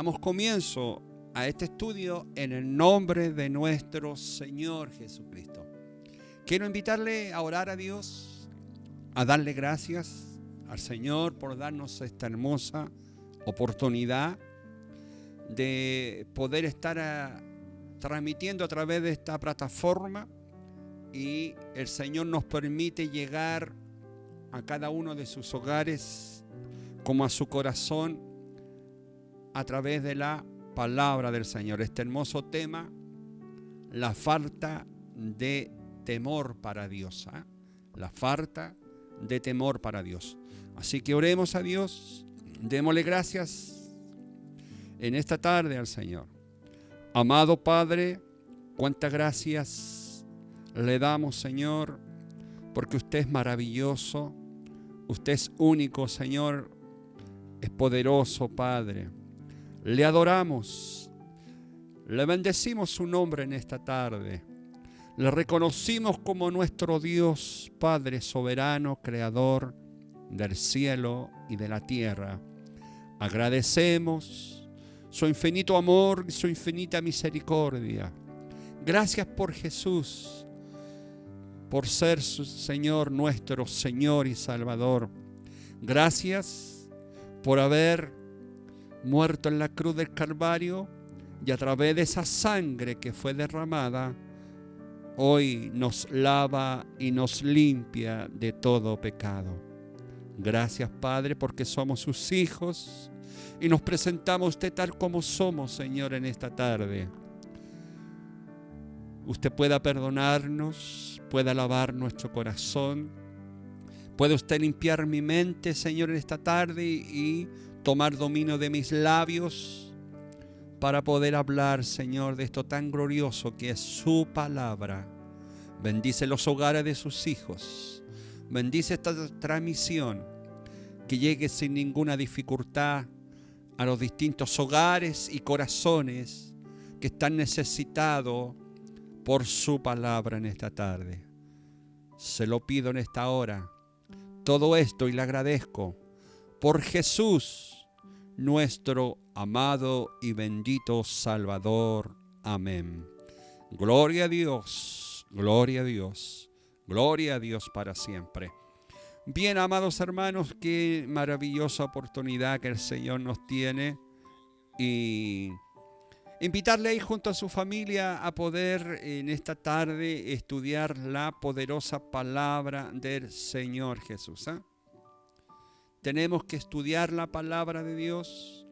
damos comienzo a este estudio en el nombre de nuestro Señor Jesucristo. Quiero invitarle a orar a Dios, a darle gracias al Señor por darnos esta hermosa oportunidad de poder estar transmitiendo a través de esta plataforma, y el Señor nos permite llegar a cada uno de sus hogares como a su corazón a través de la palabra del Señor. Este hermoso tema, la falta de temor para Dios, ¿eh? La falta de temor para Dios. Así que oremos a Dios, démosle gracias en esta tarde al Señor. Amado Padre, cuántas gracias le damos, Señor, porque usted es maravilloso, usted es único, Señor, es poderoso, Padre. Le adoramos, le bendecimos su nombre en esta tarde. Le reconocimos como nuestro Dios, Padre soberano, creador del cielo y de la tierra. Agradecemos su infinito amor y su infinita misericordia. Gracias por Jesús, por ser su Señor, nuestro Señor y Salvador. Gracias por haber muerto en la cruz del Calvario, y a través de esa sangre que fue derramada, hoy nos lava y nos limpia de todo pecado. Gracias, Padre, porque somos sus hijos y nos presentamos a usted tal como somos, Señor, en esta tarde. Usted pueda perdonarnos, pueda lavar nuestro corazón, puede usted limpiar mi mente, Señor, en esta tarde y tomar dominio de mis labios para poder hablar, Señor, de esto tan glorioso que es su palabra. Bendice los hogares de sus hijos, bendice esta transmisión, que llegue sin ninguna dificultad a los distintos hogares y corazones que están necesitados por su palabra en esta tarde. Se lo pido en esta hora, todo esto, y le agradezco por Jesús, nuestro amado y bendito Salvador. Amén. Gloria a Dios, gloria a Dios, gloria a Dios para siempre. Bien, amados hermanos, qué maravillosa oportunidad que el Señor nos tiene, y invitarle ahí junto a su familia a poder en esta tarde estudiar la poderosa palabra del Señor Jesús, ¿eh? Tenemos que estudiar la palabra de Dios,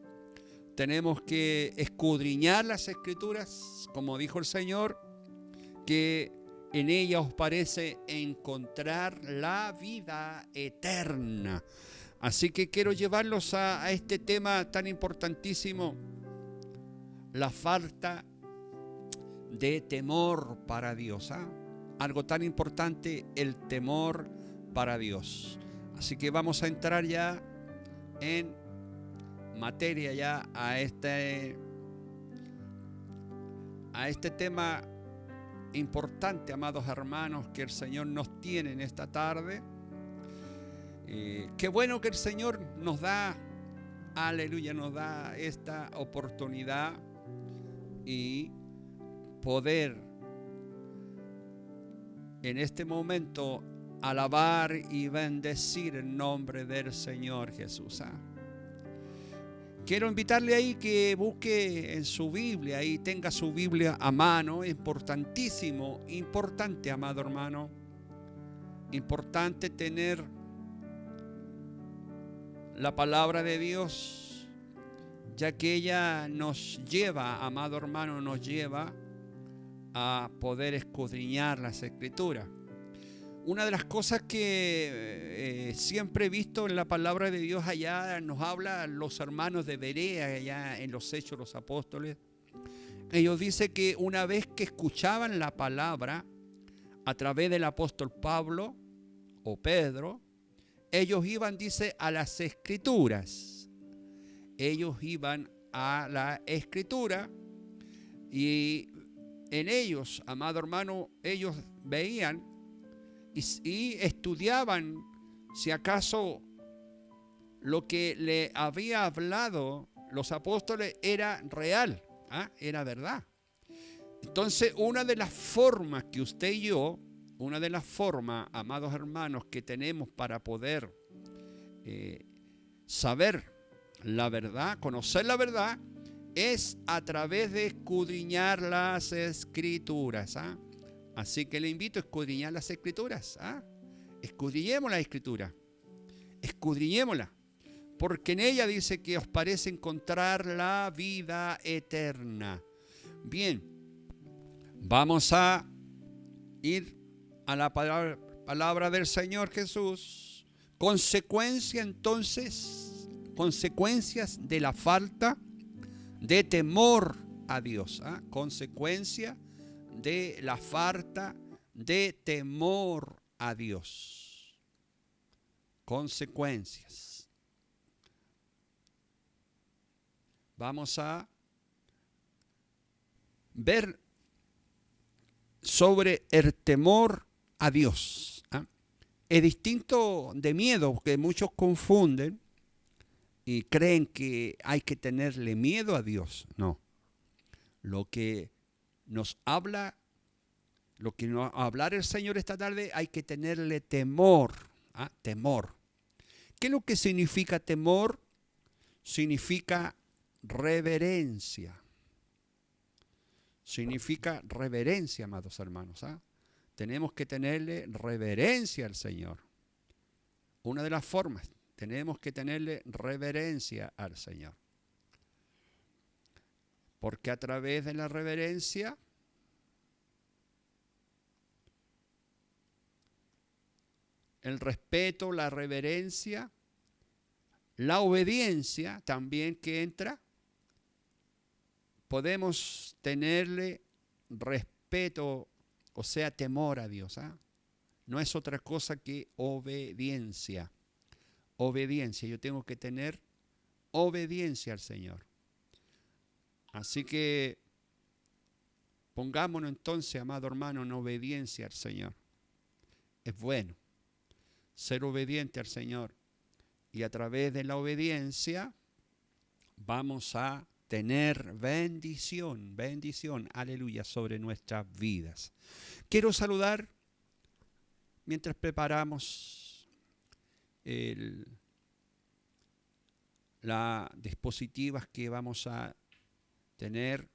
tenemos que escudriñar las Escrituras, como dijo el Señor, que en ella os parece encontrar la vida eterna. Así que quiero llevarlos a este tema tan importantísimo, la falta de temor para Dios, ¿eh? Algo tan importante, el temor para Dios. Así que vamos a entrar ya en materia, ya a este tema importante, amados hermanos, que el Señor nos tiene en esta tarde. Qué bueno que el Señor nos da, aleluya, nos da esta oportunidad y poder en este momento alabar y bendecir el nombre del Señor Jesús. Quiero invitarle ahí que busque en su Biblia, ahí tenga su Biblia a mano. Es importantísimo, importante, amado hermano, importante tener la palabra de Dios, ya que ella nos lleva, amado hermano, nos lleva a poder escudriñar las Escrituras. Una de las cosas que siempre he visto en la palabra de Dios, allá nos habla los hermanos de Berea, allá en los Hechos de los Apóstoles. Ellos dicen que una vez que escuchaban la palabra a través del apóstol Pablo o Pedro, ellos iban, dice, a las Escrituras. Ellos iban a la Escritura y en ellos, amado hermano, ellos veían y estudiaban si acaso lo que le había hablado los apóstoles era real, era verdad. Entonces, una de las formas que usted y yo, una de las formas, amados hermanos, que tenemos para poder saber la verdad, conocer la verdad, es a través de escudriñar las Escrituras. Así que le invito a escudriñar las Escrituras. Escudriñemos la Escritura. Escudriñémosla. Porque en ella dice que os parece encontrar la vida eterna. Bien, vamos a ir a la palabra del Señor Jesús. Consecuencia entonces, consecuencias de la falta de temor a Dios. Consecuencia de la falta de temor a Dios. Consecuencias. Vamos a ver sobre el temor a Dios. Es distinto de miedo, porque muchos confunden y creen que hay que tenerle miedo a Dios. No. Lo que nos habla, lo que nos va a hablar el Señor esta tarde, hay que tenerle temor. Temor. ¿Qué es lo que significa temor? Significa reverencia. Significa reverencia, amados hermanos. Tenemos que tenerle reverencia al Señor. Una de las formas, tenemos que tenerle reverencia al Señor. Porque a través de la reverencia el respeto, la reverencia, la obediencia también que entra, podemos tenerle respeto, o sea, temor a Dios. No es otra cosa que obediencia. Obediencia, yo tengo que tener obediencia al Señor. Así que pongámonos entonces, amado hermano, en obediencia al Señor. Es bueno ser obediente al Señor. Y a través de la obediencia vamos a tener bendición, aleluya, sobre nuestras vidas. Quiero saludar, mientras preparamos las dispositivas que vamos a tener,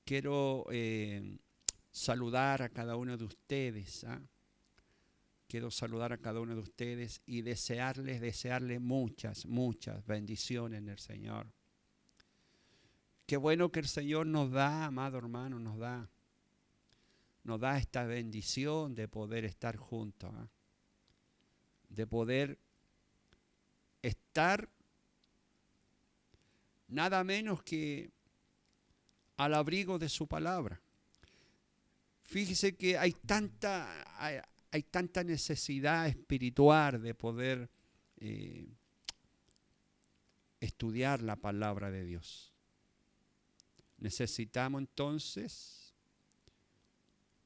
quiero saludar a cada uno de ustedes. Quiero saludar a cada uno de ustedes y desearles muchas bendiciones en el Señor. Qué bueno que el Señor nos da, amado hermano, nos da esta bendición de poder estar juntos, de poder estar nada menos que al abrigo de su palabra. Fíjese que hay tanta necesidad espiritual de poder estudiar la palabra de Dios. Necesitamos entonces,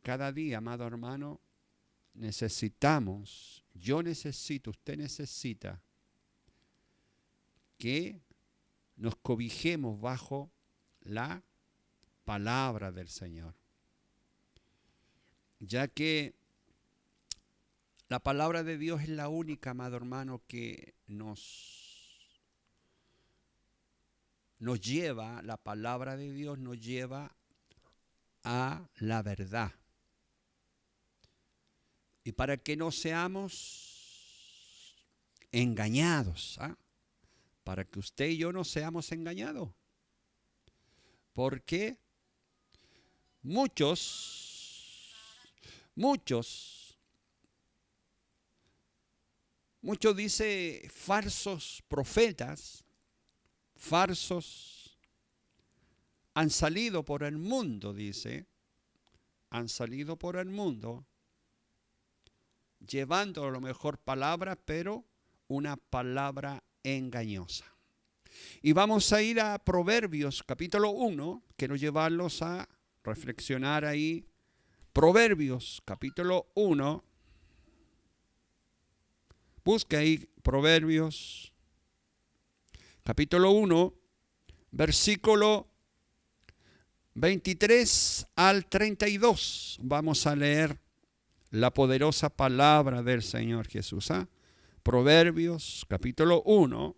cada día, amado hermano, yo necesito, usted necesita que nos cobijemos bajo la palabra del Señor. Ya que la palabra de Dios es la única, amado hermano, que nos lleva, la palabra de Dios nos lleva a la verdad. Y para que no seamos engañados, para que usted y yo no seamos engañados. Porque muchos dice falsos profetas, falsos, han salido por el mundo, han salido por el mundo, llevando a lo mejor palabras, pero una palabra engañosa. Y vamos a ir a Proverbios, capítulo 1, quiero llevarlos a reflexionar ahí. Proverbios, capítulo 1, busca ahí Proverbios, capítulo 1, versículo 23 al 32. Vamos a leer la poderosa palabra del Señor Jesús. Proverbios capítulo 1,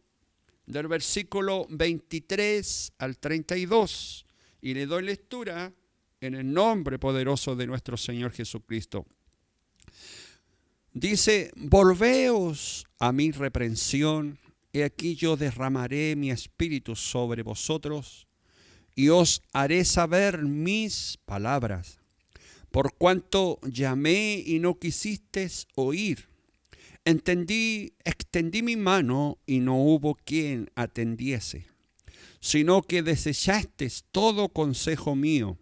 del versículo 23 al 32. Y le doy lectura en el nombre poderoso de nuestro Señor Jesucristo. Dice: volveos a mi reprensión, he aquí yo derramaré mi espíritu sobre vosotros, y os haré saber mis palabras. Por cuanto llamé y no quisisteis oír, extendí mi mano y no hubo quien atendiese, sino que desechasteis todo consejo mío,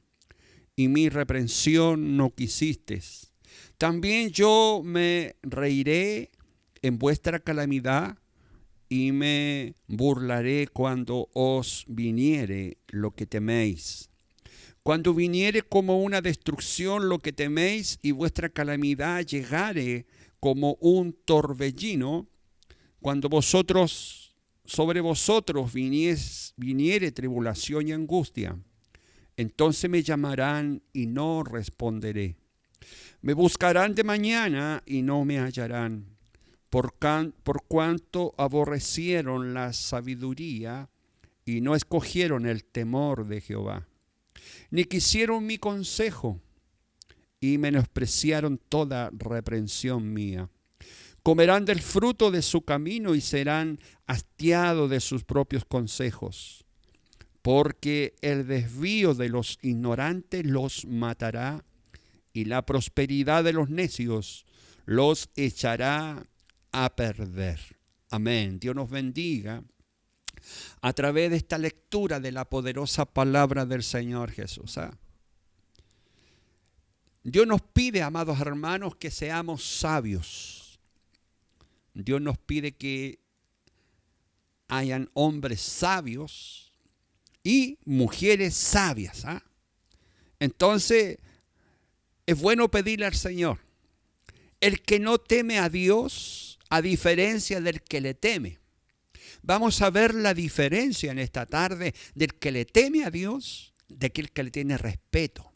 y mi reprensión no quisisteis. También yo me reiré en vuestra calamidad, y me burlaré cuando os viniere lo que teméis. Cuando viniere como una destrucción lo que teméis, y vuestra calamidad llegare como un torbellino, cuando sobre vosotros viniere tribulación y angustia, entonces me llamarán y no responderé. Me buscarán de mañana y no me hallarán, por cuanto aborrecieron la sabiduría y no escogieron el temor de Jehová, ni quisieron mi consejo y menospreciaron toda reprensión mía. Comerán del fruto de su camino y serán hastiados de sus propios consejos, porque el desvío de los ignorantes los matará, y la prosperidad de los necios los echará a perder. Amén. Dios nos bendiga a través de esta lectura de la poderosa palabra del Señor Jesús. Dios nos pide, amados hermanos, que seamos sabios. Dios nos pide que hayan hombres sabios y mujeres sabias. Entonces, es bueno pedirle al Señor. El que no teme a Dios, a diferencia del que le teme. Vamos a ver la diferencia en esta tarde del que le teme a Dios, de aquel que le tiene respeto,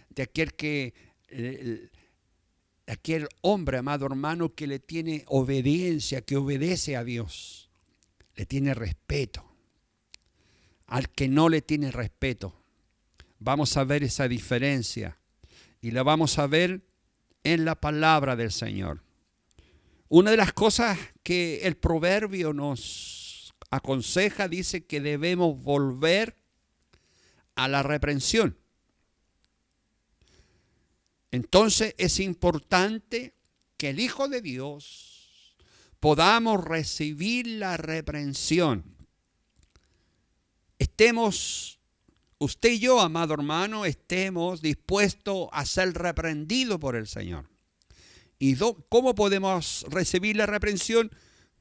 de aquel hombre, amado hermano, que le tiene obediencia, que obedece a Dios, le tiene respeto. Al que no le tiene respeto, vamos a ver esa diferencia y la vamos a ver en la palabra del Señor. Una de las cosas que el proverbio nos aconseja, dice que debemos volver a la reprensión. Entonces es importante que el Hijo de Dios podamos recibir la reprensión. Usted y yo, amado hermano, estemos dispuestos a ser reprendidos por el Señor. ¿Y cómo podemos recibir la reprensión?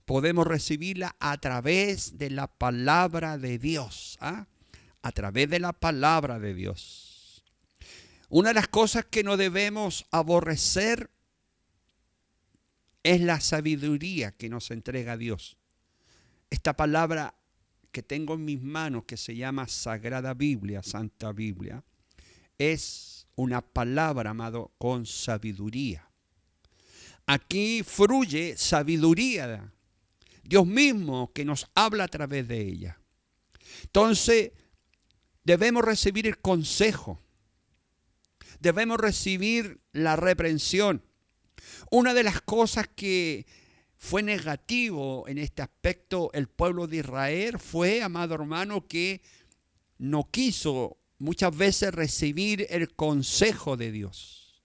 Podemos recibirla a través de la palabra de Dios. A través de la palabra de Dios. Una de las cosas que no debemos aborrecer es la sabiduría que nos entrega Dios. Esta palabra que tengo en mis manos, que se llama Sagrada Biblia, Santa Biblia, es una palabra, amado, con sabiduría. Aquí fluye sabiduría, Dios mismo que nos habla a través de ella. Entonces, debemos recibir el consejo, debemos recibir la reprensión. Una de las cosas que fue negativo en este aspecto el pueblo de Israel fue, amado hermano, que no quiso muchas veces recibir el consejo de Dios.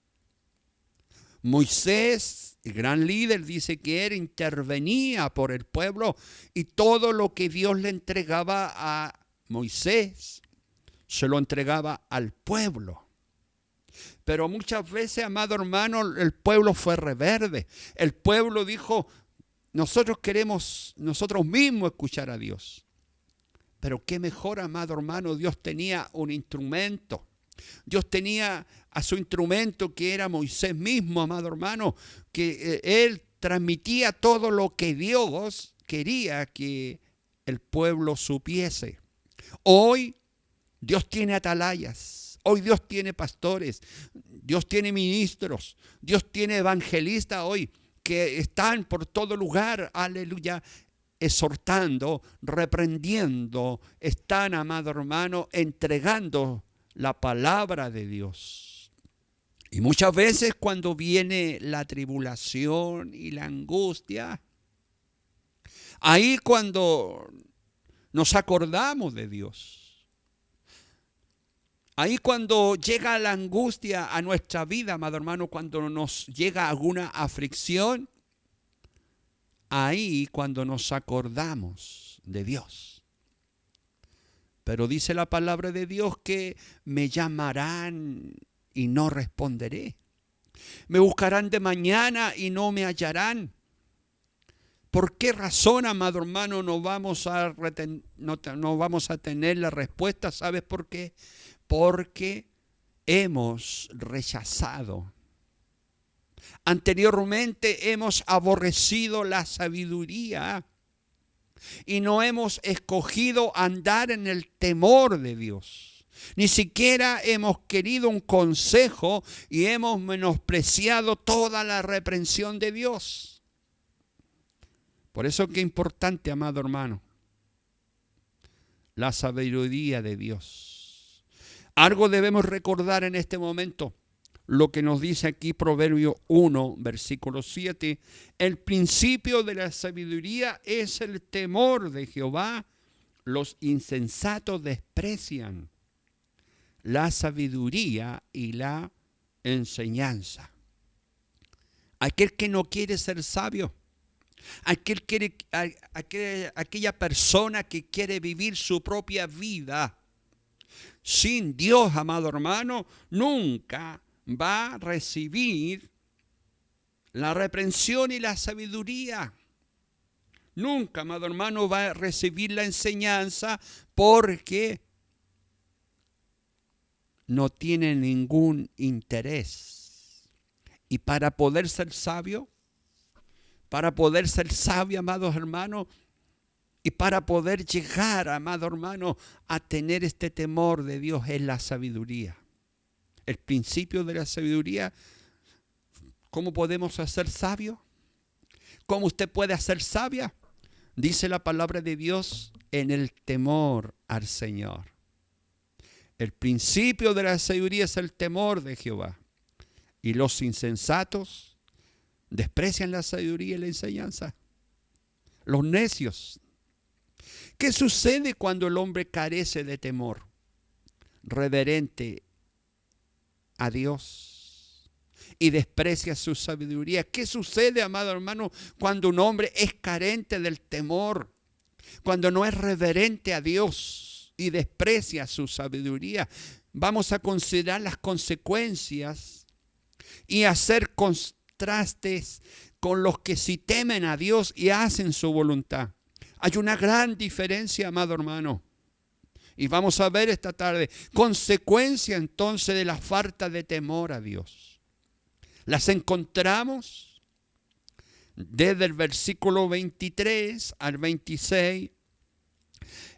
Moisés, el gran líder, dice que él intervenía por el pueblo y todo lo que Dios le entregaba a Moisés se lo entregaba al pueblo. Pero muchas veces, amado hermano, el pueblo fue rebelde. El pueblo dijo: nosotros queremos nosotros mismos escuchar a Dios. Pero qué mejor, amado hermano, Dios tenía un instrumento. Dios tenía a su instrumento, que era Moisés mismo, amado hermano, que él transmitía todo lo que Dios quería que el pueblo supiese. Hoy Dios tiene atalayas, hoy Dios tiene pastores, Dios tiene ministros, Dios tiene evangelistas hoy que están por todo lugar, aleluya, exhortando, reprendiendo, están, amado hermano, entregando la palabra de Dios. Y muchas veces cuando viene la tribulación y la angustia, ahí cuando nos acordamos de Dios, ahí cuando llega la angustia a nuestra vida, amado hermano, cuando nos llega alguna aflicción, ahí cuando nos acordamos de Dios. Pero dice la palabra de Dios que me llamarán y no responderé. Me buscarán de mañana y no me hallarán. ¿Por qué razón, amado hermano, no vamos a tener la respuesta? ¿Sabes por qué? Porque hemos rechazado. Anteriormente hemos aborrecido la sabiduría y no hemos escogido andar en el temor de Dios. Ni siquiera hemos querido un consejo y hemos menospreciado toda la reprensión de Dios. Por eso que es importante, amado hermano, la sabiduría de Dios. Algo debemos recordar en este momento. Lo que nos dice aquí Proverbio 1, versículo 7. El principio de la sabiduría es el temor de Jehová. Los insensatos desprecian la sabiduría y la enseñanza. Aquel que no quiere ser sabio, aquella persona que quiere vivir su propia vida sin Dios, amado hermano, nunca va a recibir la reprensión y la sabiduría. Nunca, amado hermano, va a recibir la enseñanza porque no tiene ningún interés. Y para poder ser sabio, amados hermanos, y para poder llegar, amado hermano, a tener este temor de Dios es la sabiduría. El principio de la sabiduría. ¿Cómo podemos hacer sabio? ¿Cómo usted puede hacer sabia? Dice la palabra de Dios, en el temor al Señor. El principio de la sabiduría es el temor de Jehová. Y los insensatos desprecian la sabiduría y la enseñanza. Los necios. ¿Qué sucede cuando el hombre carece de temor reverente a Dios y desprecia su sabiduría? ¿Qué sucede, amado hermano, cuando un hombre es carente del temor? Cuando no es reverente a Dios y desprecia su sabiduría. Vamos a considerar las consecuencias y hacer contrastes con los que sí temen a Dios y hacen su voluntad. Hay una gran diferencia, amado hermano. Y vamos a ver esta tarde consecuencia entonces de la falta de temor a Dios. Las encontramos desde el versículo 23 al 26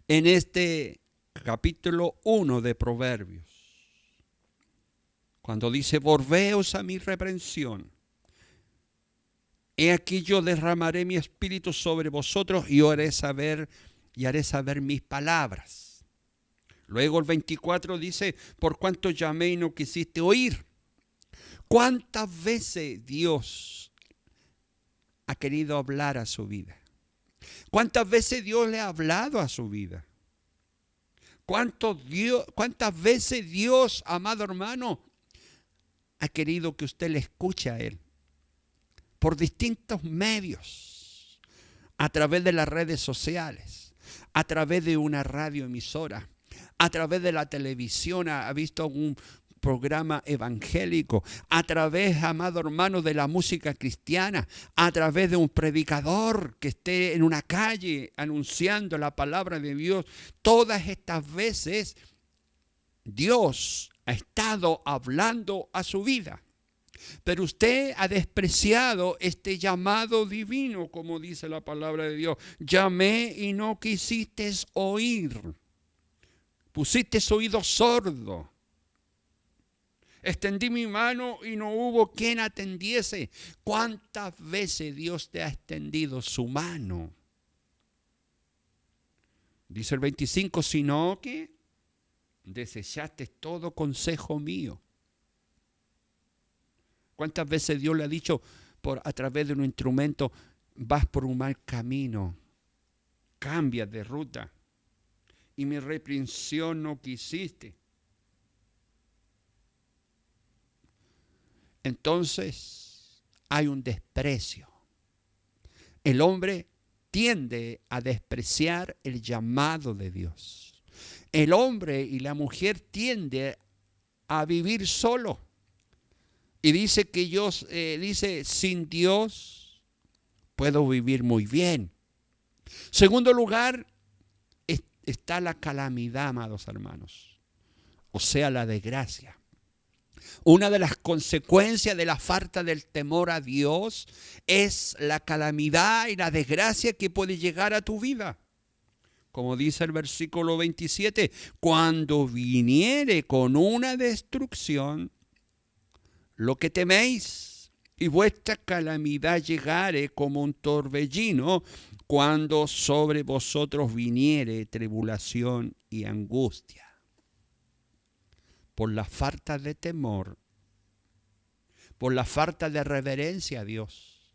en este capítulo 1 de Proverbios. Cuando dice, volveos a mi reprensión. He aquí yo derramaré mi espíritu sobre vosotros y haré saber mis palabras. Luego el 24 dice, por cuanto llamé y no quisiste oír. ¿Cuántas veces Dios ha querido hablar a su vida? ¿Cuántas veces Dios le ha hablado a su vida? ¿Cuántas veces Dios, amado hermano, ha querido que usted le escuche a Él? Por distintos medios, a través de las redes sociales, a través de una radioemisora, a través de la televisión, ha visto un programa evangélico, a través, amado hermano, de la música cristiana, a través de un predicador que esté en una calle anunciando la palabra de Dios. Todas estas veces Dios ha estado hablando a su vida. Pero usted ha despreciado este llamado divino, como dice la palabra de Dios. Llamé y no quisiste oír. Pusiste oído sordo. Extendí mi mano y no hubo quien atendiese. ¿Cuántas veces Dios te ha extendido su mano? Dice el 25, sino que desechaste todo consejo mío. ¿Cuántas veces Dios le ha dicho a través de un instrumento, vas por un mal camino, cambia de ruta, y mi reprensión no quisiste? Entonces hay un desprecio. El hombre tiende a despreciar el llamado de Dios. El hombre y la mujer tienden a vivir solo. Y dice que sin Dios puedo vivir muy bien. Segundo lugar, está la calamidad, amados hermanos. O sea, la desgracia. Una de las consecuencias de la falta del temor a Dios es la calamidad y la desgracia que puede llegar a tu vida. Como dice el versículo 27, cuando viniere con una destrucción, lo que teméis, y vuestra calamidad llegare como un torbellino, cuando sobre vosotros viniere tribulación y angustia. Por la falta de temor, por la falta de reverencia a Dios,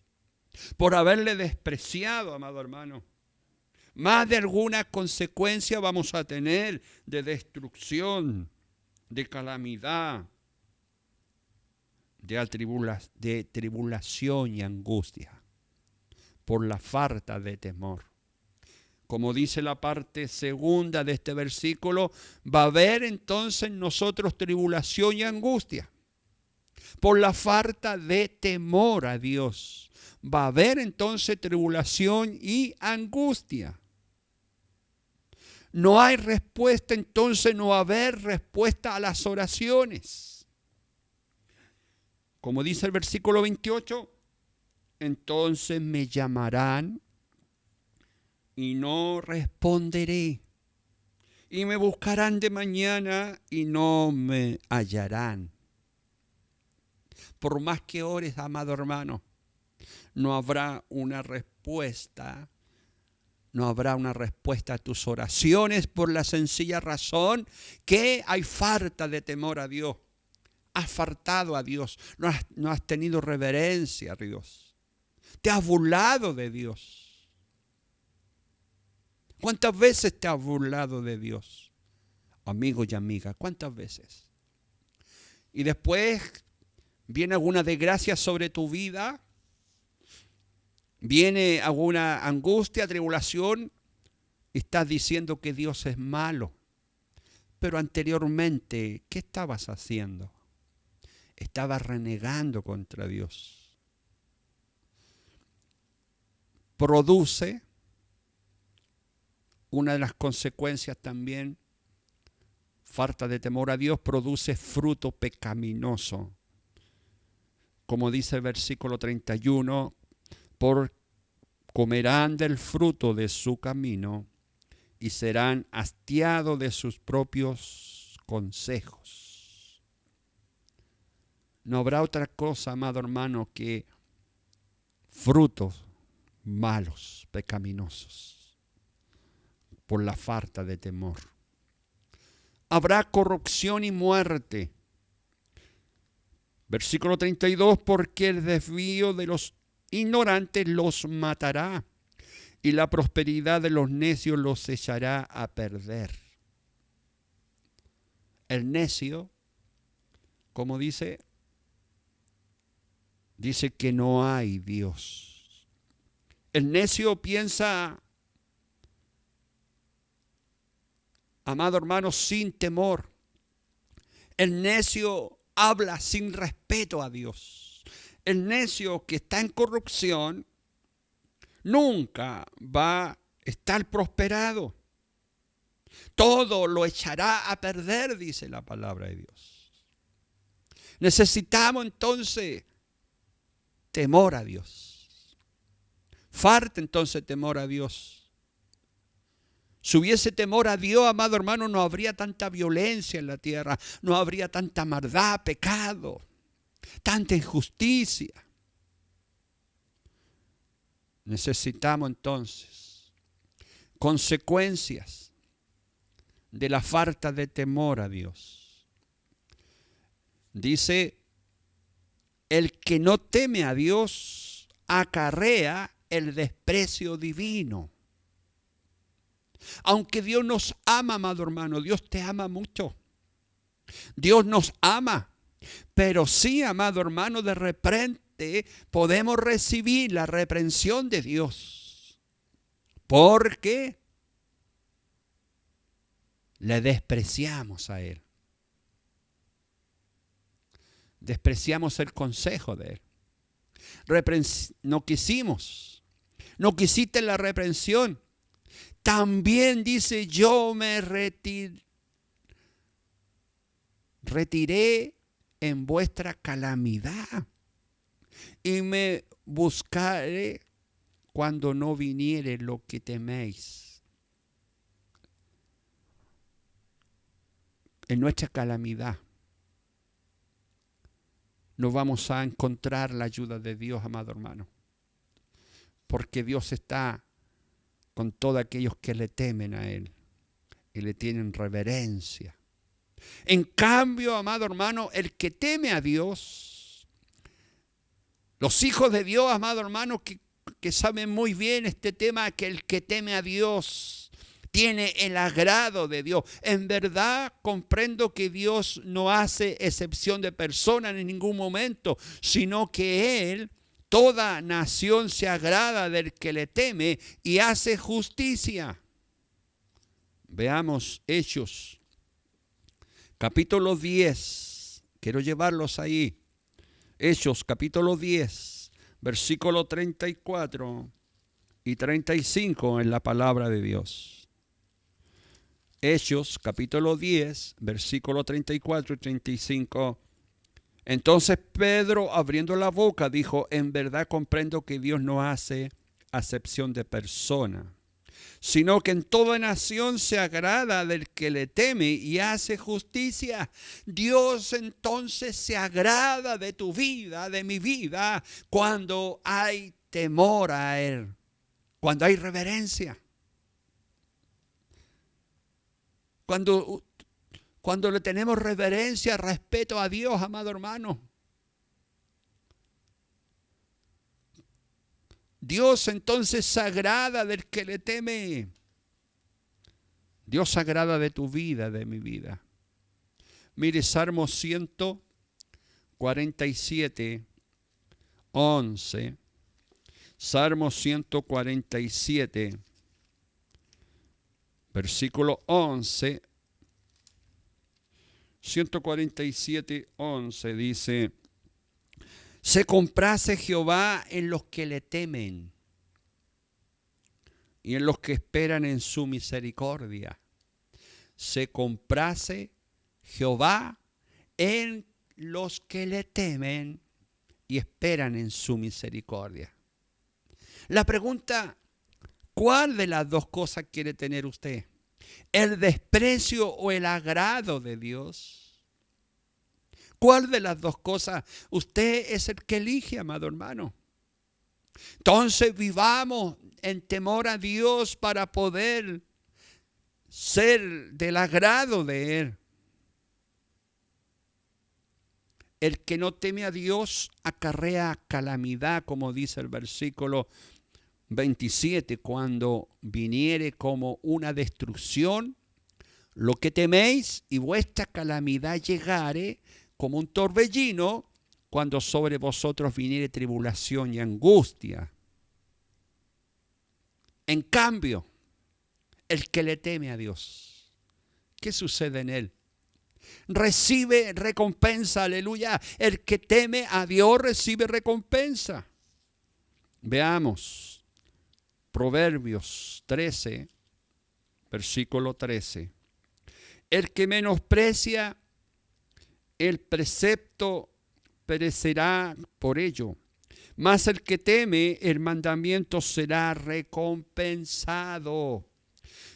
por haberle despreciado, amado hermano. Más de alguna consecuencia vamos a tener de destrucción, de calamidad, de tribulación y angustia, por la falta de temor. Como dice la parte segunda de este versículo, va a haber entonces en nosotros tribulación y angustia. Por la falta de temor a Dios, va a haber entonces tribulación y angustia. No hay respuesta, entonces no va a haber respuesta a las oraciones. Como dice el versículo 28, entonces me llamarán y no responderé. Y me buscarán de mañana y no me hallarán. Por más que ores, amado hermano, no habrá una respuesta. No habrá una respuesta a tus oraciones por la sencilla razón que hay falta de temor a Dios. Has faltado a Dios. No has tenido reverencia a Dios. Te has burlado de Dios. ¿Cuántas veces te has burlado de Dios? Amigo y amiga, ¿cuántas veces? Y después viene alguna desgracia sobre tu vida, viene alguna angustia, tribulación, y estás diciendo que Dios es malo. Pero anteriormente, ¿qué estabas haciendo? Estabas renegando contra Dios. Produce una de las consecuencias también, falta de temor a Dios, produce fruto pecaminoso. Como dice el versículo 31, comerán del fruto de su camino y serán hastiados de sus propios consejos. No habrá otra cosa, amado hermano, que frutos malos, pecaminosos, por la falta de temor. Habrá corrupción y muerte. Versículo 32, porque el desvío de los ignorantes los matará, y la prosperidad de los necios los echará a perder. El necio, como dice que no hay Dios. El necio piensa, amado hermano, sin temor. El necio habla sin respeto a Dios. El necio que está en corrupción nunca va a estar prosperado. Todo lo echará a perder, dice la palabra de Dios. Necesitamos entonces temor a Dios. Falta entonces temor a Dios. Si hubiese temor a Dios, amado hermano, no habría tanta violencia en la tierra, no habría tanta maldad, pecado, tanta injusticia. Necesitamos entonces consecuencias de la falta de temor a Dios. Dice, el que no teme a Dios acarrea el desprecio divino. Aunque Dios nos ama, amado hermano, Dios te ama mucho. Dios nos ama. Pero sí, amado hermano, de repente podemos recibir la reprensión de Dios. Porque le despreciamos a Él. Despreciamos el consejo de Él. No quisimos. No quisiste la reprensión. También dice, yo me retiré en vuestra calamidad y me buscaré cuando no viniere lo que teméis. En nuestra calamidad no vamos a encontrar la ayuda de Dios, amado hermano, porque Dios está con todos aquellos que le temen a Él y le tienen reverencia. En cambio, amado hermano, el que teme a Dios, los hijos de Dios, amado hermano, que saben muy bien este tema, que el que teme a Dios tiene el agrado de Dios. En verdad comprendo que Dios no hace excepción de personas en ningún momento, sino que Él, toda nación se agrada del que le teme y hace justicia. Veamos Hechos, capítulo 10. Quiero llevarlos ahí. Hechos, capítulo 10, versículo 34 y 35 en la palabra de Dios. Hechos, capítulo 10, versículo 34 y 35. Entonces Pedro, abriendo la boca, dijo, en verdad comprendo que Dios no hace acepción de persona, sino que en toda nación se agrada del que le teme y hace justicia. Dios entonces se agrada de tu vida, de mi vida, cuando hay temor a Él, cuando hay reverencia. Cuando le tenemos reverencia, respeto a Dios, amado hermano. Dios entonces se agrada del que le teme. Dios se agrada de tu vida, de mi vida. Mire, Salmo 147, 11. Salmo 147, versículo 11. 147, 11 dice, se complace Jehová en los que le temen y en los que esperan en su misericordia. Se complace Jehová en los que le temen y esperan en su misericordia. La pregunta, ¿cuál de las dos cosas quiere tener usted? ¿El desprecio o el agrado de Dios? ¿Cuál de las dos cosas? Usted es el que elige, amado hermano. Entonces vivamos en temor a Dios para poder ser del agrado de Él. El que no teme a Dios acarrea calamidad, como dice el versículo 27, cuando viniere como una destrucción, lo que teméis y vuestra calamidad llegare como un torbellino, cuando sobre vosotros viniere tribulación y angustia. En cambio, el que le teme a Dios, ¿qué sucede en él? Recibe recompensa, aleluya. El que teme a Dios recibe recompensa. Veamos. Proverbios 13, versículo 13. El que menosprecia el precepto perecerá por ello, mas el que teme el mandamiento será recompensado.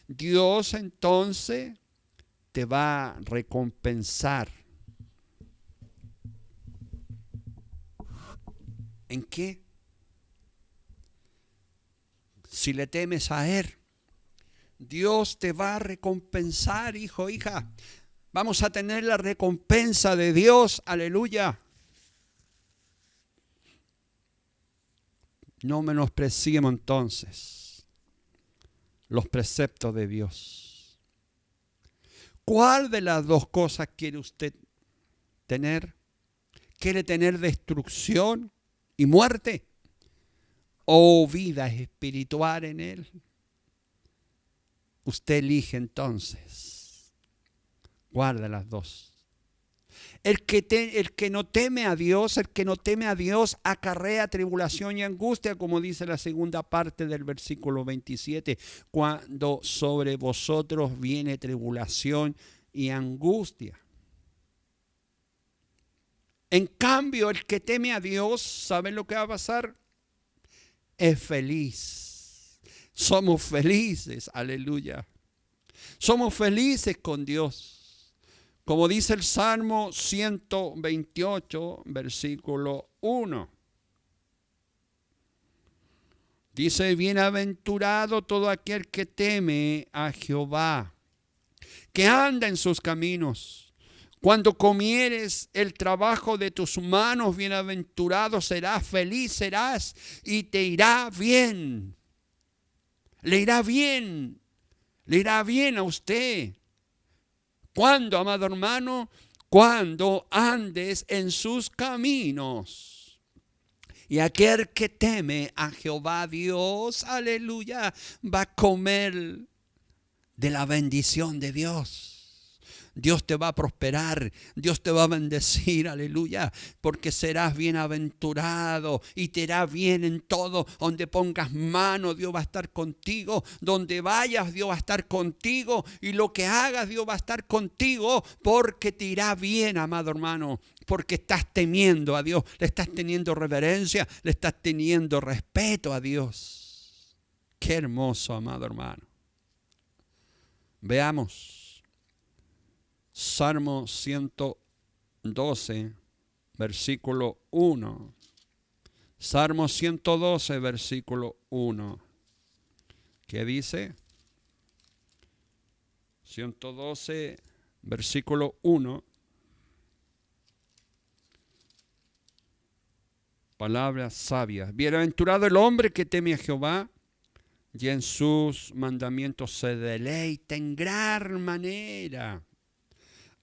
Dios entonces te va a recompensar. ¿En qué? Si le temes a Él, Dios te va a recompensar, hijo, hija. Vamos a tener la recompensa de Dios, aleluya. No menospreciemos entonces los preceptos de Dios. ¿Cuál de las dos cosas quiere usted tener? ¿Quiere tener destrucción y muerte o vida espiritual en Él? Usted elige entonces. Guarda las dos. El que no teme a Dios, acarrea tribulación y angustia, como dice la segunda parte del versículo 27, cuando sobre vosotros viene tribulación y angustia. En cambio, el que teme a Dios, ¿saben lo que va a pasar? Es feliz. Somos felices, aleluya. Somos felices con Dios. Como dice el Salmo 128, versículo 1. Dice, bienaventurado todo aquel que teme a Jehová, que anda en sus caminos. Cuando comieres el trabajo de tus manos, bienaventurado serás, feliz serás y te irá bien. Le irá bien a usted. ¿Cuándo, amado hermano? Cuando andes en sus caminos. Y aquel que teme a Jehová Dios, aleluya, va a comer de la bendición de Dios. Dios te va a prosperar, Dios te va a bendecir, aleluya, porque serás bienaventurado y te irá bien en todo. Donde pongas mano, Dios va a estar contigo. Donde vayas, Dios va a estar contigo. Y lo que hagas, Dios va a estar contigo, porque te irá bien, amado hermano. Porque estás temiendo a Dios, le estás teniendo reverencia, le estás teniendo respeto a Dios. Qué hermoso, amado hermano. Veamos. Salmo 112, versículo 1. Salmo 112, versículo 1. ¿Qué dice? 112, versículo 1. Palabras sabias. Bienaventurado el hombre que teme a Jehová y en sus mandamientos se deleita en gran manera.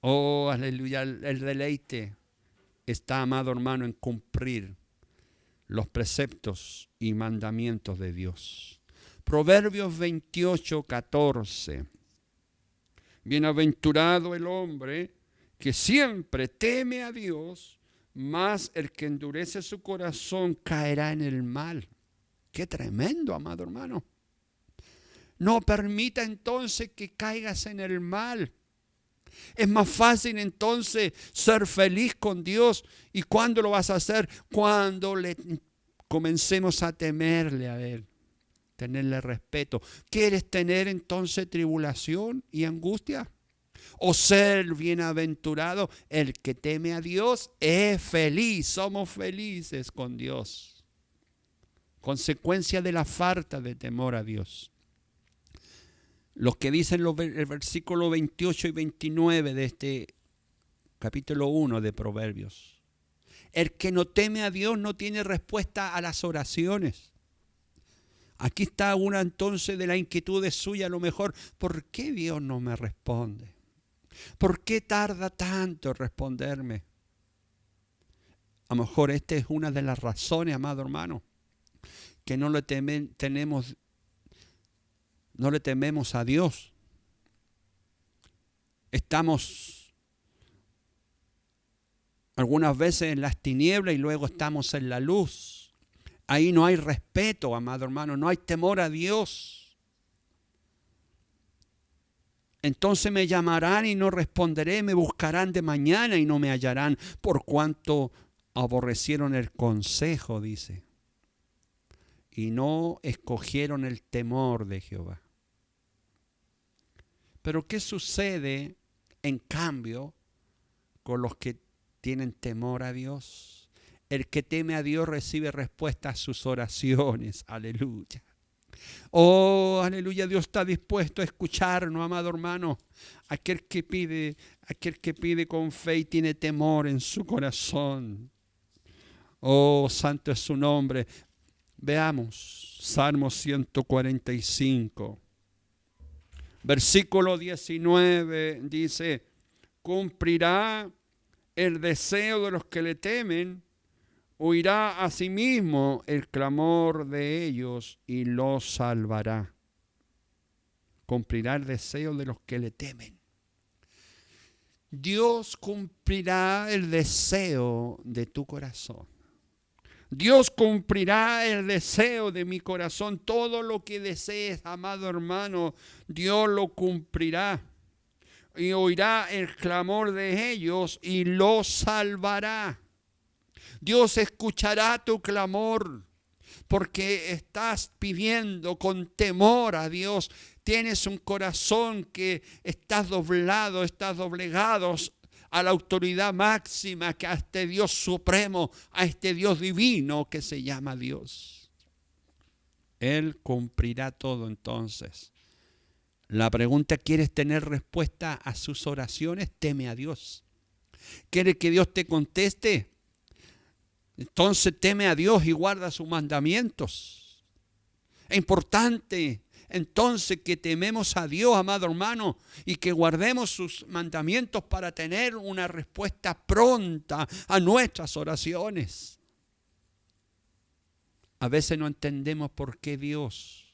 Oh, aleluya, el deleite está, amado hermano, en cumplir los preceptos y mandamientos de Dios. Proverbios 28, 14. Bienaventurado el hombre que siempre teme a Dios, mas el que endurece su corazón caerá en el mal. Qué tremendo, amado hermano. No permita entonces que caigas en el mal. Es más fácil entonces ser feliz con Dios. ¿Y cuándo lo vas a hacer? Cuando comencemos a temerle a Él, tenerle respeto. ¿Quieres tener entonces tribulación y angustia? ¿O ser bienaventurado? El que teme a Dios es feliz. Somos felices con Dios. Consecuencia de la falta de temor a Dios. Los que dicen el versículo 28 y 29 de este capítulo 1 de Proverbios. El que no teme a Dios no tiene respuesta a las oraciones. Aquí está una entonces de la inquietud suya, a lo mejor, ¿por qué Dios no me responde? ¿Por qué tarda tanto en responderme? A lo mejor esta es una de las razones, amado hermano, que no le tememos a Dios. Estamos algunas veces en las tinieblas y luego estamos en la luz. Ahí no hay respeto, amado hermano, no hay temor a Dios. Entonces me llamarán y no responderé, me buscarán de mañana y no me hallarán, por cuanto aborrecieron el consejo, dice, y no escogieron el temor de Jehová. Pero ¿qué sucede en cambio con los que tienen temor a Dios? El que teme a Dios recibe respuesta a sus oraciones. Aleluya. Oh, aleluya, Dios está dispuesto a escucharnos, amado hermano. Aquel que pide con fe y tiene temor en su corazón. Oh, santo es su nombre. Veamos, Salmo 145. Versículo 19 dice, cumplirá el deseo de los que le temen, oirá a sí mismo el clamor de ellos y los salvará. Cumplirá el deseo de los que le temen. Dios cumplirá el deseo de tu corazón. Dios cumplirá el deseo de mi corazón. Todo lo que desees, amado hermano, Dios lo cumplirá. Y oirá el clamor de ellos y los salvará. Dios escuchará tu clamor porque estás pidiendo con temor a Dios. Tienes un corazón que estás doblado, estás doblegado a la autoridad máxima, que a este Dios supremo, a este Dios divino que se llama Dios. Él cumplirá todo entonces. La pregunta, ¿quieres tener respuesta a sus oraciones? Teme a Dios. ¿Quieres que Dios te conteste? Entonces teme a Dios y guarda sus mandamientos. Es importante entonces que tememos a Dios, amado hermano, y que guardemos sus mandamientos para tener una respuesta pronta a nuestras oraciones. A veces no entendemos por qué Dios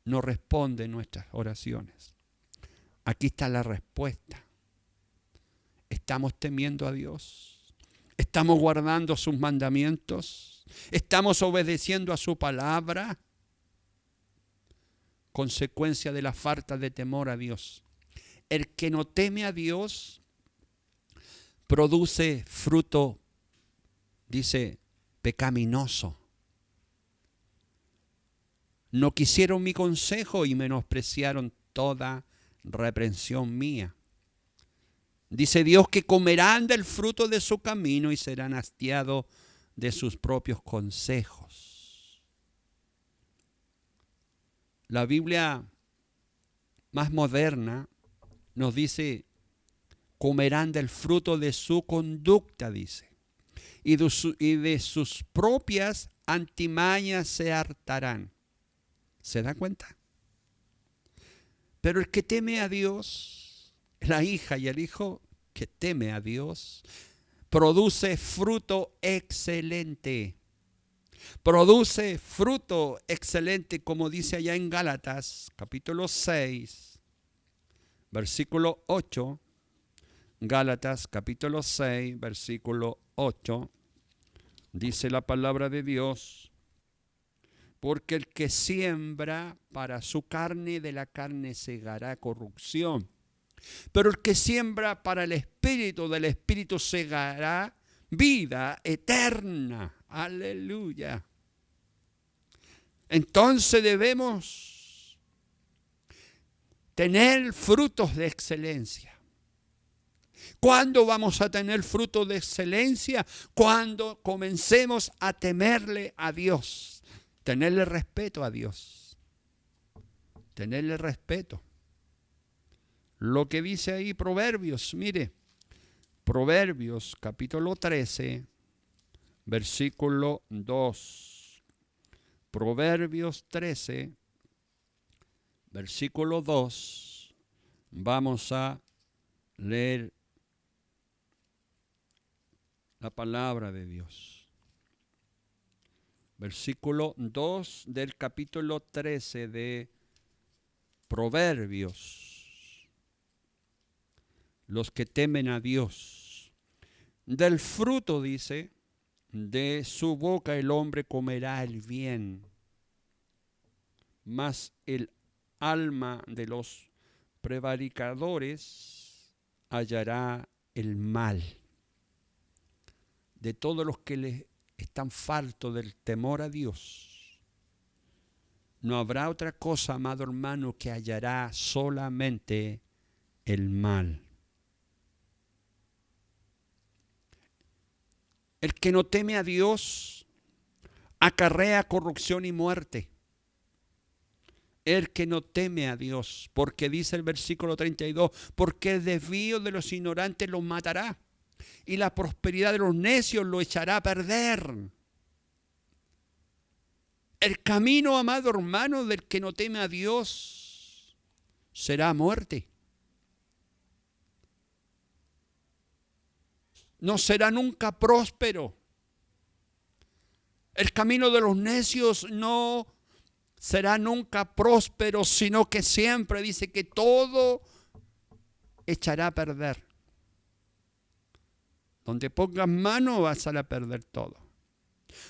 no responde nuestras oraciones. Aquí está la respuesta. ¿Estamos temiendo a Dios? ¿Estamos guardando sus mandamientos? ¿Estamos obedeciendo a su palabra? Consecuencia de la falta de temor a Dios. El que no teme a Dios produce fruto, dice, pecaminoso. No quisieron mi consejo y menospreciaron toda reprensión mía. Dice Dios que comerán del fruto de su camino y serán hastiados de sus propios consejos. La Biblia más moderna nos dice, comerán del fruto de su conducta, dice, y de sus propias antimañas se hartarán. ¿Se da cuenta? Pero el que teme a Dios, la hija y el hijo que teme a Dios, produce fruto excelente. Produce fruto excelente, como dice allá en Gálatas, capítulo 6, versículo 8. Gálatas, capítulo 6, versículo 8. Dice la palabra de Dios. Porque el que siembra para su carne, de la carne segará corrupción. Pero el que siembra para el Espíritu, del Espíritu segará vida eterna. Aleluya. Entonces debemos tener frutos de excelencia. ¿Cuándo vamos a tener frutos de excelencia? Cuando comencemos a temerle a Dios. Tenerle respeto a Dios. Tenerle respeto. Lo que dice ahí Proverbios, mire. Proverbios capítulo 13, versículo 2. Proverbios 13, versículo 2. Vamos a leer la palabra de Dios. Versículo 2 del capítulo 13 de Proverbios. Los que temen a Dios. Del fruto, dice, de su boca el hombre comerá el bien, mas el alma de los prevaricadores hallará el mal. De todos los que les están faltos del temor a Dios, no habrá otra cosa, amado hermano, que hallará solamente el mal. El que no teme a Dios acarrea corrupción y muerte. El que no teme a Dios, porque dice el versículo 32, porque el desvío de los ignorantes los matará y la prosperidad de los necios lo echará a perder. El camino, amado hermano, del que no teme a Dios será muerte. No será nunca próspero. El camino de los necios no será nunca próspero, sino que siempre dice que todo echará a perder. Donde pongas mano vas a perder todo.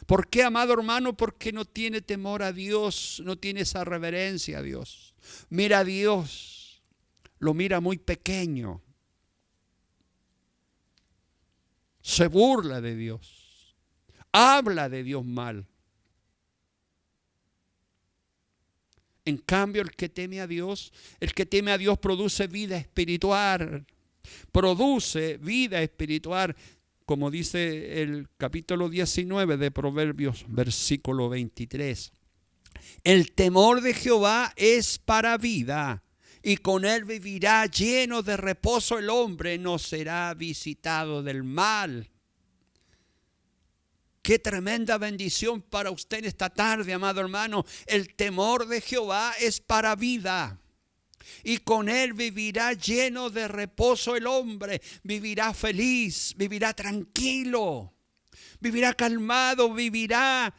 ¿Por qué, amado hermano? Porque no tiene temor a Dios, no tiene esa reverencia a Dios. Mira a Dios, lo mira muy pequeño. Se burla de Dios, habla de Dios mal. En cambio, el que teme a Dios produce vida espiritual. Produce vida espiritual, como dice el capítulo 19 de Proverbios, versículo 23. El temor de Jehová es para vida, y con él vivirá lleno de reposo el hombre, no será visitado del mal. Qué tremenda bendición para usted en esta tarde, amado hermano. El temor de Jehová es para vida, y con él vivirá lleno de reposo el hombre. Vivirá feliz, vivirá tranquilo, vivirá calmado, vivirá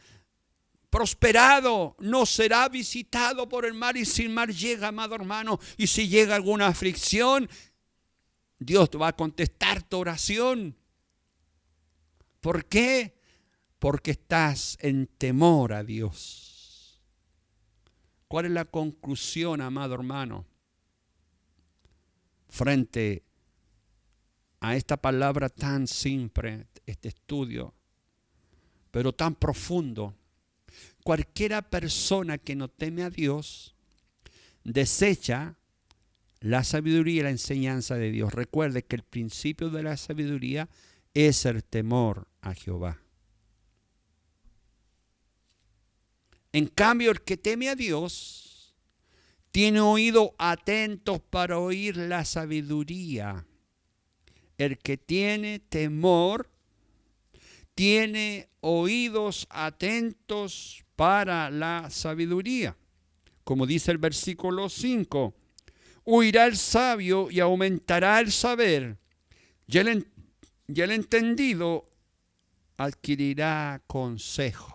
prosperado. No será visitado por el mal, y si el mal llega, amado hermano, y si llega alguna aflicción, Dios va a contestar tu oración. ¿Por qué? Porque estás en temor a Dios. ¿Cuál es la conclusión, amado hermano? Frente a esta palabra tan simple, este estudio, pero tan profundo. Cualquiera persona que no teme a Dios desecha la sabiduría y la enseñanza de Dios. Recuerde que el principio de la sabiduría es el temor a Jehová. En cambio, el que teme a Dios tiene oídos atentos para oír la sabiduría. El que tiene temor tiene oídos atentos para la sabiduría. Como dice el versículo 5, huirá el sabio y aumentará el saber, y el entendido adquirirá consejo.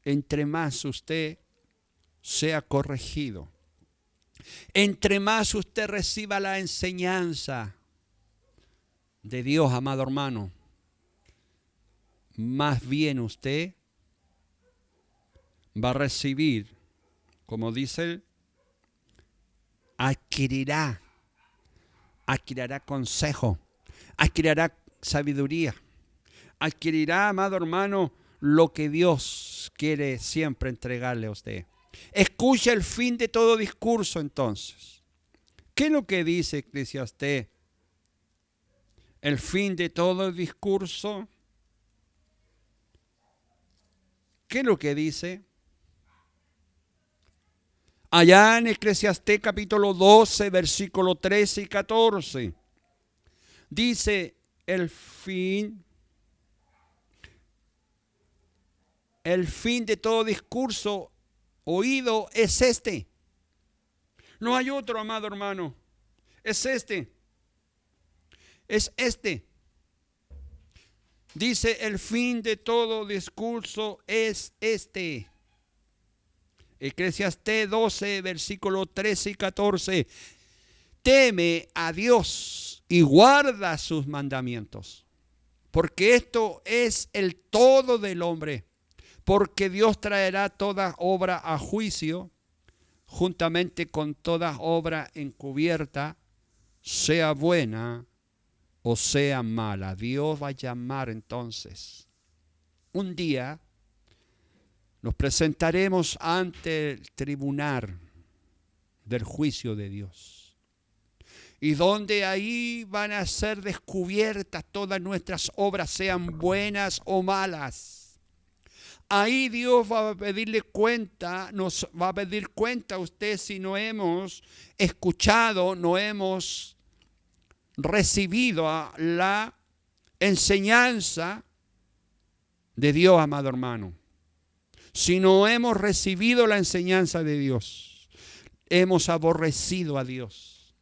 Entre más usted sea corregido, entre más usted reciba la enseñanza de Dios, amado hermano, más bien usted va a recibir, como dice, adquirirá consejo, adquirirá sabiduría, adquirirá, amado hermano, lo que Dios quiere siempre entregarle a usted. Escucha el fin de todo discurso entonces. ¿Qué es lo que dice Eclesiastés? El fin de todo discurso. ¿Qué es lo que dice? Allá en Eclesiastés capítulo 12, versículo 13 y 14. Dice el fin de todo discurso oído es este. No hay otro, amado hermano. Es este. Es este. Dice el fin de todo discurso es este. Eclesiastés 12, versículo 13 y 14. Teme a Dios y guarda sus mandamientos, porque esto es el todo del hombre. Porque Dios traerá toda obra a juicio, juntamente con toda obra encubierta, sea buena o sea mala. Dios va a llamar entonces un día Nos presentaremos ante el tribunal del juicio de Dios. Y donde ahí van a ser descubiertas todas nuestras obras, sean buenas o malas. Ahí Dios va a pedirle cuenta, nos va a pedir cuenta a usted si no hemos escuchado, no hemos recibido la enseñanza de Dios, amado hermano. Si no hemos recibido la enseñanza de Dios, hemos aborrecido a Dios.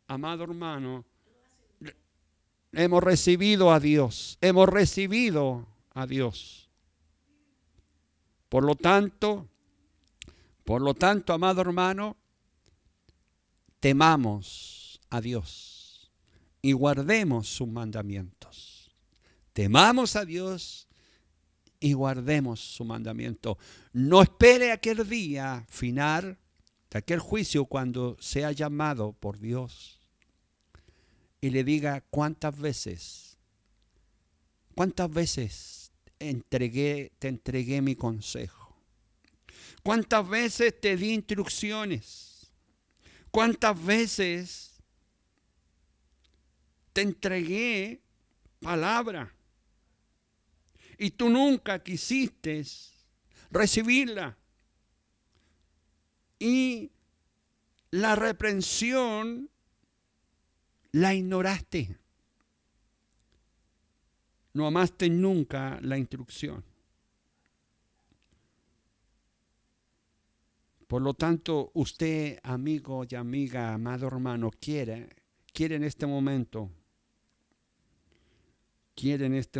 Amado hermano, hemos recibido a Dios. Hemos recibido a Dios. Por lo tanto, amado hermano, temamos a Dios y guardemos sus mandamientos. Temamos a Dios y guardemos su mandamiento. No espere aquel día final, de aquel juicio, cuando sea llamado por Dios y le diga cuántas veces te entregué mi consejo, cuántas veces te di instrucciones, cuántas veces te entregué palabra. Y tú nunca quisiste recibirla. Y la reprensión la ignoraste. No amaste nunca la instrucción. Por lo tanto, usted, amigo y amiga, amado hermano, quiere en este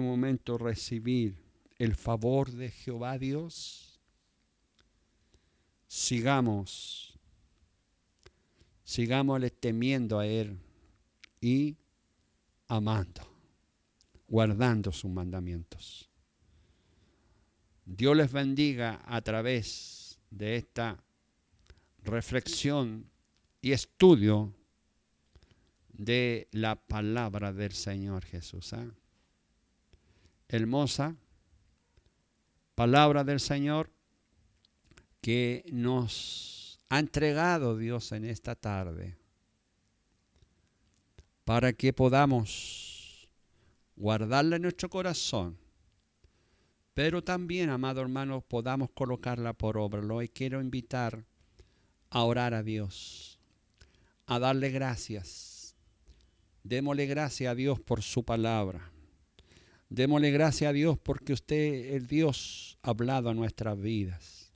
momento recibir el favor de Jehová Dios. Sigámosle temiendo a Él y amando, guardando sus mandamientos. Dios les bendiga a través de esta reflexión y estudio de la palabra del Señor Jesús. Hermosa palabra del Señor que nos ha entregado Dios en esta tarde para que podamos guardarla en nuestro corazón, pero también, amado hermano, podamos colocarla por obra. Hoy quiero invitar a orar a Dios, a darle gracias. Démosle gracias a Dios por su palabra. Démosle gracias a Dios porque usted, el Dios, ha hablado a nuestras vidas.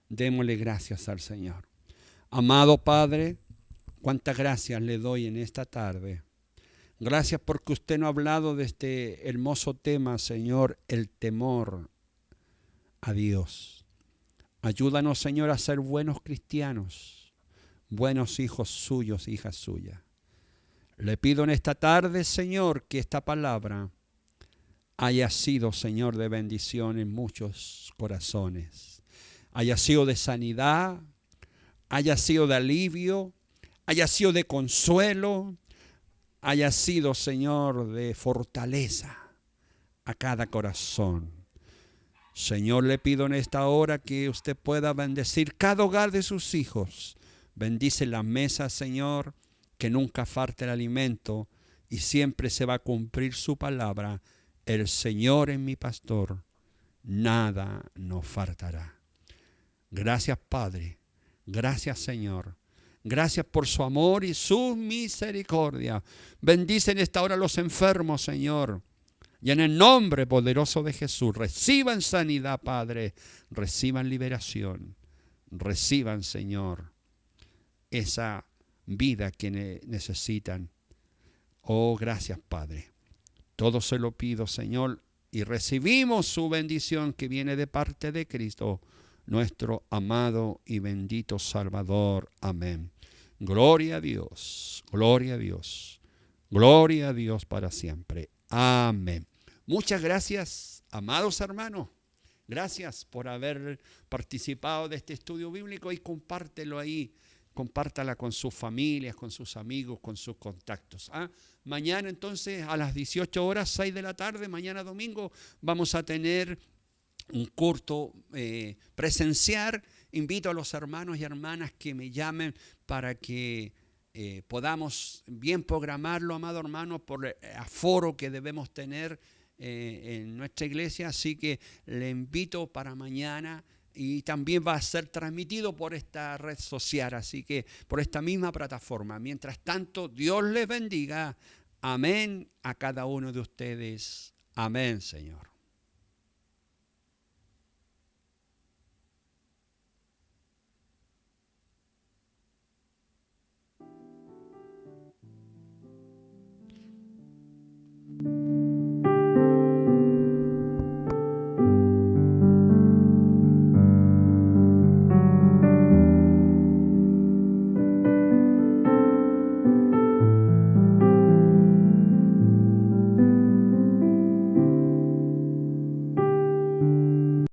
Démosle gracias al Señor. Amado Padre, cuántas gracias le doy en esta tarde. Gracias porque usted nos ha hablado de este hermoso tema, Señor, el temor a Dios. Ayúdanos, Señor, a ser buenos cristianos, buenos hijos suyos, hijas suyas. Le pido en esta tarde, Señor, que esta palabra haya sido, Señor, de bendición en muchos corazones. Haya sido de sanidad, haya sido de alivio, haya sido de consuelo, haya sido, Señor, de fortaleza a cada corazón. Señor, le pido en esta hora que usted pueda bendecir cada hogar de sus hijos. Bendice la mesa, Señor, que nunca falte el alimento y siempre se va a cumplir su palabra. El Señor es mi pastor, nada nos faltará. Gracias, Padre. Gracias, Señor. Gracias por su amor y su misericordia. Bendice en esta hora a los enfermos, Señor. Y en el nombre poderoso de Jesús, reciban sanidad, Padre. Reciban liberación. Reciban, Señor, esa vida que necesitan. Oh, gracias, Padre. Todo se lo pido, Señor, y recibimos su bendición que viene de parte de Cristo, nuestro amado y bendito Salvador. Amén. Gloria a Dios, gloria a Dios, gloria a Dios para siempre. Amén. Muchas gracias, amados hermanos. Gracias por haber participado de este estudio bíblico y compártelo ahí. Compártala con sus familias, con sus amigos, con sus contactos. Mañana entonces a las 18 horas, 6 de la tarde, mañana domingo, vamos a tener un culto presencial. Invito a los hermanos y hermanas que me llamen para que podamos bien programarlo, amado hermano, por el aforo que debemos tener en nuestra iglesia. Así que le invito para mañana, y también va a ser transmitido por esta red social, así que por esta misma plataforma. Mientras tanto, Dios les bendiga. Amén a cada uno de ustedes. Amén, Señor.